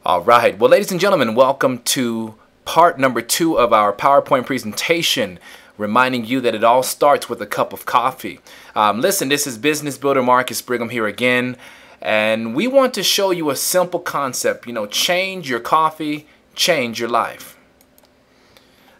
All right. Well, ladies and gentlemen, welcome to part number 2 of our PowerPoint presentation, reminding you that it all starts with a cup of coffee. Listen, this is Business Builder Marcus Brigham here again, and we want to show you a simple concept. Change your coffee, change your life.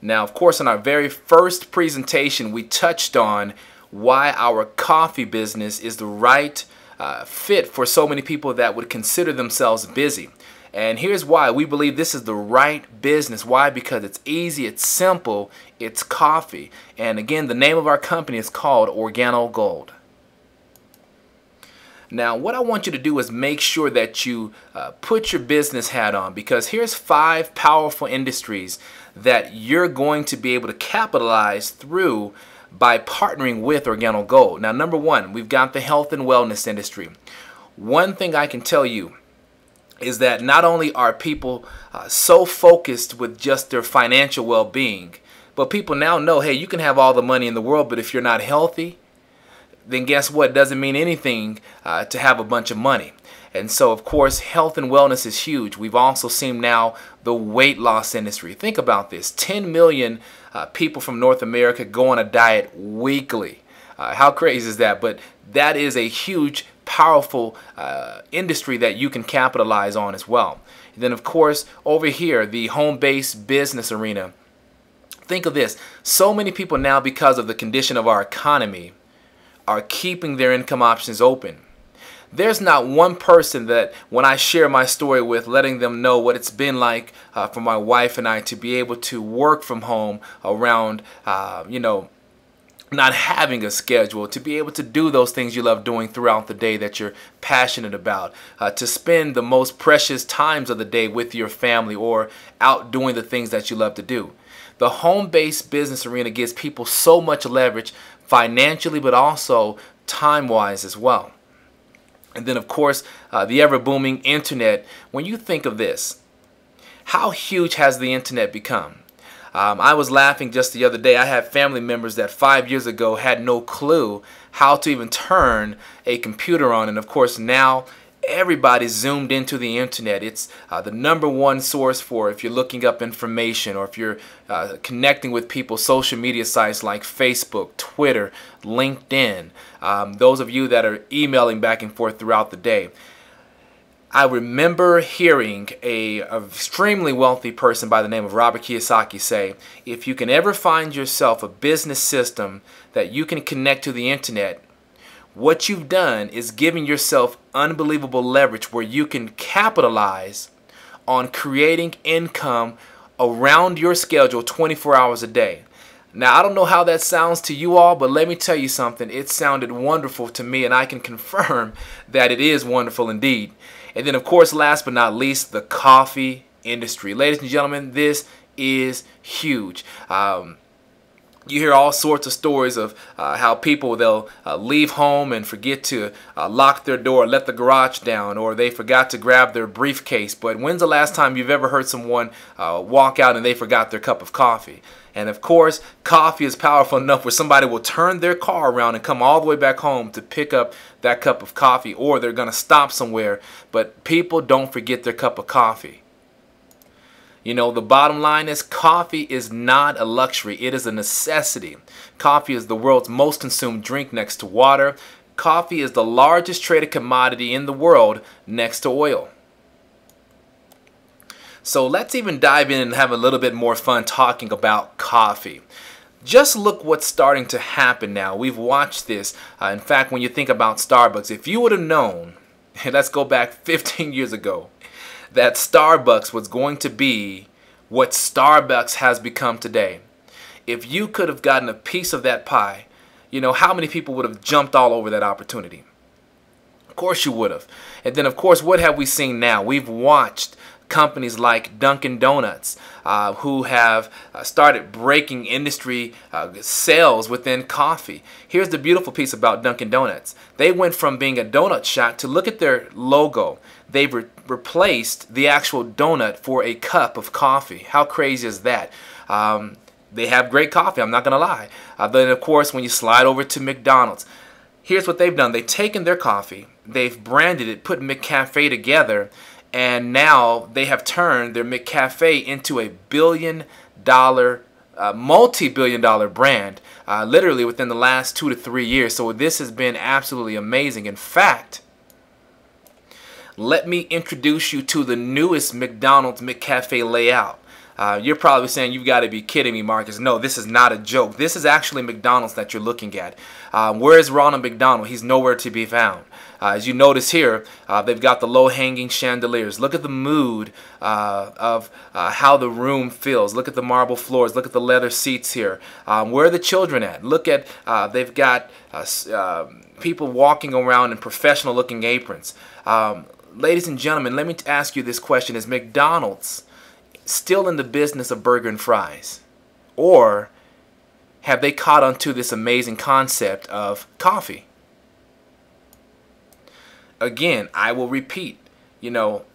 Now, of course, in our very first presentation, we touched on why our coffee business is the right fit for so many people that would consider themselves busy. And here's why we believe this is the right business. Why? Because it's easy, it's simple, it's coffee. And again, the name of our company is called Organo Gold. Now, what I want you to do is make sure that you put your business hat on, because here's 5 powerful industries that you're going to be able to capitalize through by partnering with Organo Gold. Now, number 1, we've got the health and wellness industry. One thing I can tell you is that not only are people so focused with just their financial well-being, but people now know, hey, you can have all the money in the world, but if you're not healthy, then guess what? It doesn't mean anything to have a bunch of money. And so, of course, health and wellness is huge. We've also seen now the weight loss industry. Think about this. 10 million people from North America go on a diet weekly. How crazy is that? But that is a huge, powerful industry that you can capitalize on as well. And then, of course, over here, the home-based business arena. Think of this. So many people now, because of the condition of our economy, are keeping their income options open. There's not one person that when I share my story with, letting them know what it's been like for my wife and I to be able to work from home around, not having a schedule, to be able to do those things you love doing throughout the day that you're passionate about, to spend the most precious times of the day with your family or out doing the things that you love to do. The home-based business arena gives people so much leverage financially, but also time-wise as well. And then, of course, the ever-booming internet. When you think of this, how huge has the internet become? I was laughing just the other day. I have family members that 5 years ago had no clue how to even turn a computer on. And of course, now everybody's zoomed into the internet. It's the #1 source for if you're looking up information or if you're connecting with people, social media sites like Facebook, Twitter, LinkedIn. Those of you that are emailing back and forth throughout the day. I remember hearing an extremely wealthy person by the name of Robert Kiyosaki say, if you can ever find yourself a business system that you can connect to the internet, what you've done is giving yourself unbelievable leverage where you can capitalize on creating income around your schedule 24 hours a day. Now, I don't know how that sounds to you all, but let me tell you something. It sounded wonderful to me, and I can confirm that it is wonderful indeed. And then, of course, last but not least, the coffee industry. Ladies and gentlemen, this is huge. You hear all sorts of stories of how people, they'll leave home and forget to lock their door, let the garage down, or they forgot to grab their briefcase. But when's the last time you've ever heard someone walk out and they forgot their cup of coffee? And of course, coffee is powerful enough where somebody will turn their car around and come all the way back home to pick up that cup of coffee, or they're going to stop somewhere. But people don't forget their cup of coffee. The bottom line is coffee is not a luxury. It is a necessity. Coffee is the world's most consumed drink next to water. Coffee is the largest traded commodity in the world next to oil. So let's even dive in and have a little bit more fun talking about coffee. Just look what's starting to happen now. We've watched this. In fact, when you think about Starbucks, if you would have known, let's go back 15 years ago, that Starbucks was going to be what Starbucks has become today. If you could have gotten a piece of that pie, how many people would have jumped all over that opportunity? Of course you would have. And then, of course, what have we seen now? We've watched companies like Dunkin' Donuts who have started breaking industry sales within coffee. Here's the beautiful piece about Dunkin' Donuts. They went from being a donut shop to look at their logo. They've replaced the actual donut for a cup of coffee. How crazy is that? They have great coffee, I'm not going to lie. Then, of course, when you slide over to McDonald's, here's what they've done. They've taken their coffee, they've branded it, put McCafe together, And now they have turned their McCafe into a billion-dollar, multi-billion-dollar brand, literally within the last 2 to 3 years. So this has been absolutely amazing. In fact, let me introduce you to the newest McDonald's McCafe layout. You're probably saying, you've got to be kidding me, Marcus. No, this is not a joke. This is actually McDonald's that you're looking at. Where is Ronald McDonald? He's nowhere to be found. As you notice here, they've got the low-hanging chandeliers. Look at the mood of how the room feels. Look at the marble floors. Look at the leather seats here. Where are the children at? Look at, they've got people walking around in professional-looking aprons. Ladies and gentlemen, let me ask you this question. Is McDonald's still in the business of burger and fries? Or have they caught on to this amazing concept of coffee? Again, I will repeat, you know,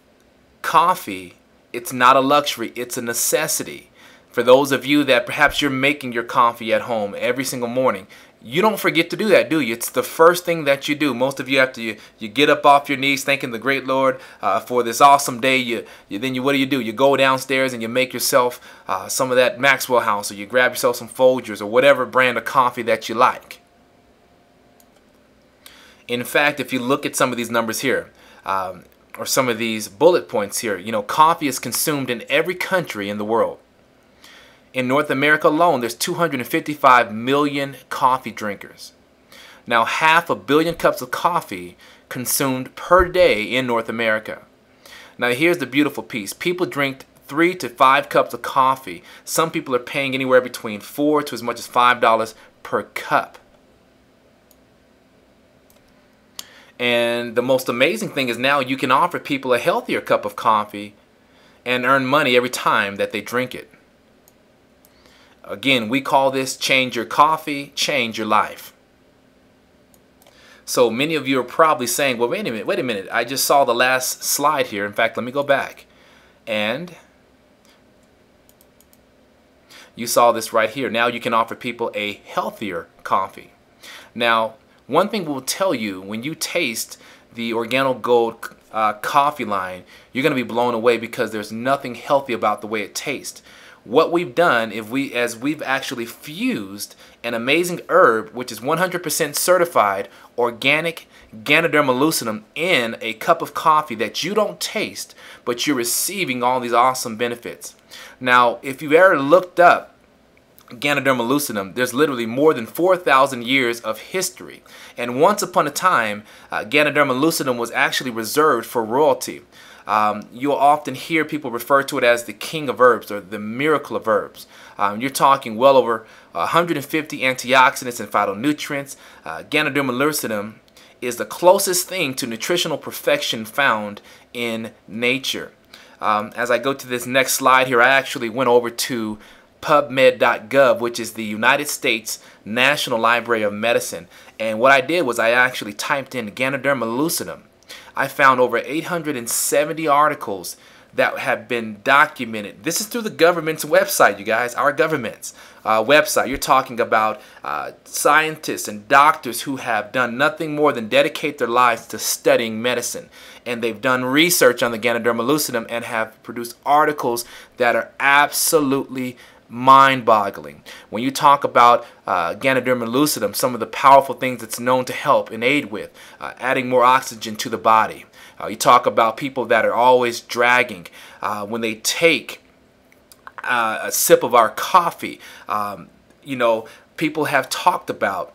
coffee, it's not a luxury, it's a necessity. For those of you that perhaps you're making your coffee at home every single morning, you don't forget to do that, do you? It's the first thing that you do. Most of you, after you get up off your knees thanking the great Lord for this awesome day, then what do? You go downstairs and you make yourself some of that Maxwell House, or you grab yourself some Folgers or whatever brand of coffee that you like. In fact, if you look at some of these numbers here, or some of these bullet points here, you know, coffee is consumed in every country in the world. In North America alone, there's 255 million coffee drinkers. Now, 500 million cups of coffee consumed per day in North America. Now, here's the beautiful piece. People drink 3 to 5 cups of coffee. Some people are paying anywhere between $4 to as much as $5 per cup. And the most amazing thing is now you can offer people a healthier cup of coffee and earn money every time that they drink it. Again, we call this change your coffee, change your life. So many of you are probably saying, well, wait a minute. I just saw the last slide here. In fact, let me go back. And you saw this right here. Now you can offer people a healthier coffee. Now, one thing we'll tell you, when you taste the Organo Gold coffee line, you're going to be blown away because there's nothing healthy about the way it tastes. What we've done is we've actually fused an amazing herb, which is 100% certified organic Ganoderma lucidum, in a cup of coffee that you don't taste, but you're receiving all these awesome benefits. Now, if you've ever looked up Ganoderma lucidum, there's literally more than 4,000 years of history. And once upon a time, Ganoderma lucidum was actually reserved for royalty. You'll often hear people refer to it as the king of herbs or the miracle of herbs. You're talking well over 150 antioxidants and phytonutrients. Ganoderma lucidum is the closest thing to nutritional perfection found in nature. As I go to this next slide here, I actually went over to PubMed.gov, which is the United States National Library of Medicine. And what I did was I actually typed in Ganoderma lucidum. I found over 870 articles that have been documented. This is through the government's website, you guys, our government's website. You're talking about scientists and doctors who have done nothing more than dedicate their lives to studying medicine. And they've done research on the Ganoderma lucidum and have produced articles that are absolutely mind-boggling. When you talk about Ganoderma lucidum, some of the powerful things it's known to help and aid with, adding more oxygen to the body. You talk about people that are always dragging. When they take a sip of our coffee, you know, people have talked about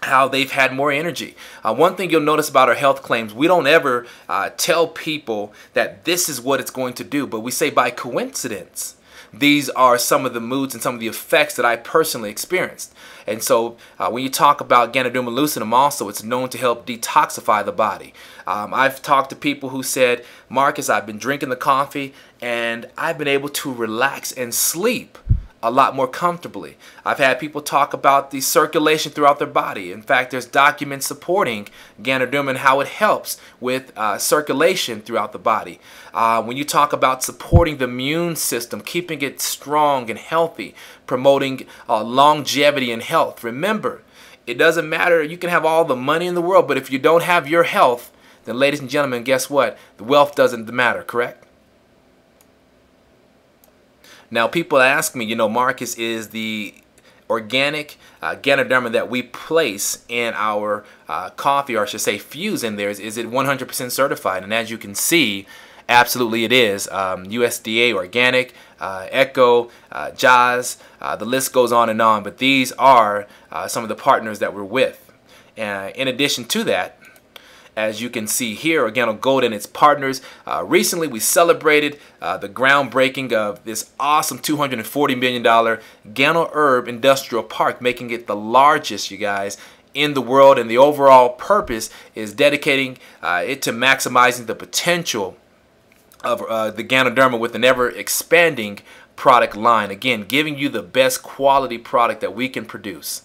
how they've had more energy. One thing you'll notice about our health claims, we don't ever tell people that this is what it's going to do, but we say by coincidence, these are some of the moods and some of the effects that I personally experienced. And so when you talk about Ganoderma lucidum also, it's known to help detoxify the body. I've talked to people who said, Marcus, I've been drinking the coffee and I've been able to relax and sleep a lot more comfortably. I've had people talk about the circulation throughout their body. In fact, there's documents supporting Ganoderma and how it helps with circulation throughout the body. When you talk about supporting the immune system, keeping it strong and healthy, promoting longevity and health. Remember, it doesn't matter, you can have all the money in the world, but if you don't have your health, then ladies and gentlemen, guess what? The wealth doesn't matter, correct? Now, people ask me, Marcus, is the organic Ganoderma that we place in our coffee, or I should say fuse in there, is it 100% certified? And as you can see, absolutely it is. USDA organic, Echo, Jazz, the list goes on and on, but these are some of the partners that we're with. In addition to that, as you can see here, Organo Gold and its partners. Recently, we celebrated the groundbreaking of this awesome $240 million Gano Herb Industrial Park, making it the largest, you guys, in the world. And the overall purpose is dedicating it to maximizing the potential of the Ganoderma with an ever-expanding product line. Again, giving you the best quality product that we can produce.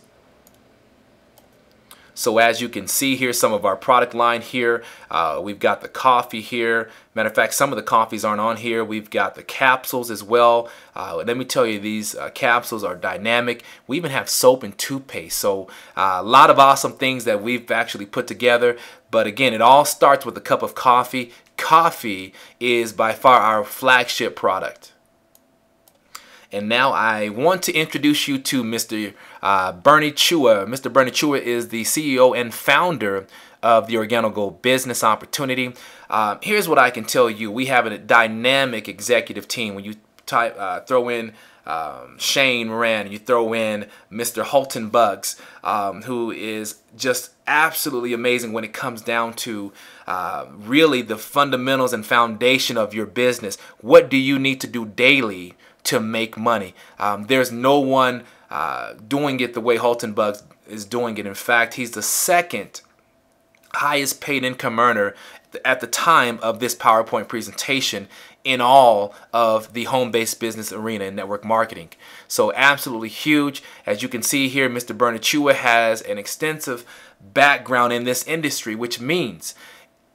So as you can see here, some of our product line here, we've got the coffee here. Matter of fact, some of the coffees aren't on here. We've got the capsules as well. Let me tell you, these capsules are dynamic. We even have soap and toothpaste. So a lot of awesome things that we've actually put together. But again, it all starts with a cup of coffee. Coffee is by far our flagship product. And now I want to introduce you to Mr. pwr2. Mr. pwr2 is the CEO and founder of the Organo Gold business opportunity. Here's what I can tell you. We have a dynamic executive team. When you throw in Shane Moran, you throw in Mr. Holton Buggs, who is just absolutely amazing when it comes down to really the fundamentals and foundation of your business. What do you need to do daily to make money? There's no one doing it the way Holton Buggs is doing it. In fact, he's the second highest paid income earner at the time of this PowerPoint presentation in all of the home-based business arena and network marketing. So absolutely huge. As you can see here, Mr. pwr2 has an extensive background in this industry, which means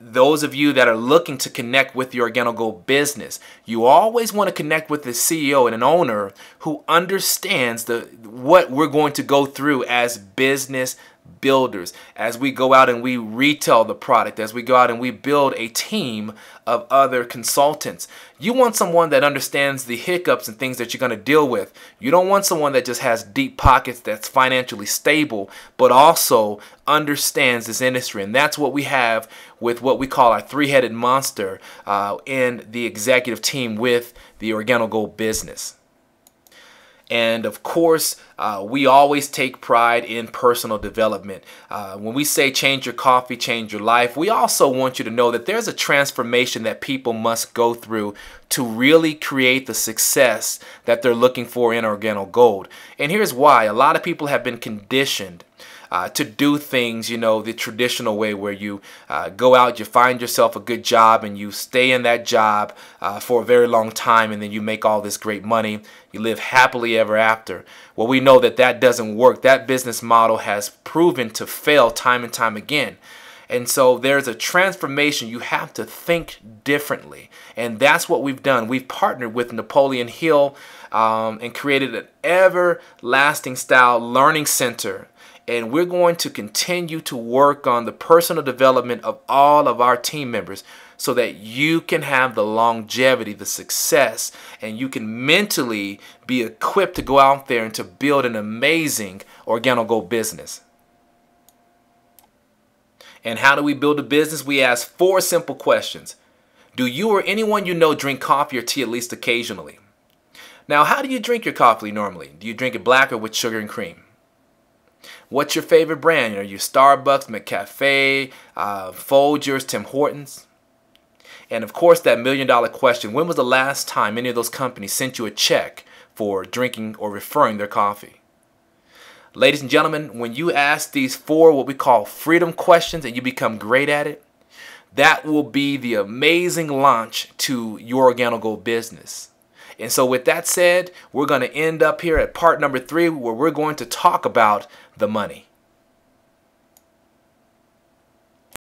those of you that are looking to connect with the Organo Gold business, you always want to connect with the CEO and an owner who understands what we're going to go through as business builders, as we go out and we retail the product, as we go out and we build a team of other consultants. You want someone that understands the hiccups and things that you're going to deal with. You don't want someone that just has deep pockets, that's financially stable, but also understands this industry. And that's what we have with what we call our three-headed monster in the executive team with the Organo Gold business. And of course, we always take pride in personal development. When we say change your coffee, change your life, we also want you to know that there's a transformation that people must go through to really create the success that they're looking for in Organo Gold. And here's why. A lot of people have been conditioned to do things, the traditional way, where you go out, you find yourself a good job, and you stay in that job for a very long time, and then you make all this great money. You live happily ever after. Well, we know that that doesn't work. That business model has proven to fail time and time again. And so there's a transformation. You have to think differently. And that's what we've done. We've partnered with Napoleon Hill and created an everlasting style learning center. And we're going to continue to work on the personal development of all of our team members so that you can have the longevity, the success, and you can mentally be equipped to go out there and to build an amazing Organo Gold business. And how do we build a business? We ask 4 simple questions. Do you or anyone you know drink coffee or tea at least occasionally? Now, how do you drink your coffee normally? Do you drink it black or with sugar and cream? What's your favorite brand? Are you Starbucks, McCafe, Folgers, Tim Hortons? And of course, that million-dollar question, when was the last time any of those companies sent you a check for drinking or referring their coffee? Ladies and gentlemen, when you ask these 4 what we call freedom questions and you become great at it, that will be the amazing launch to your Organo Gold business. And so with that said, we're going to end up here at part number 3, where we're going to talk about the money.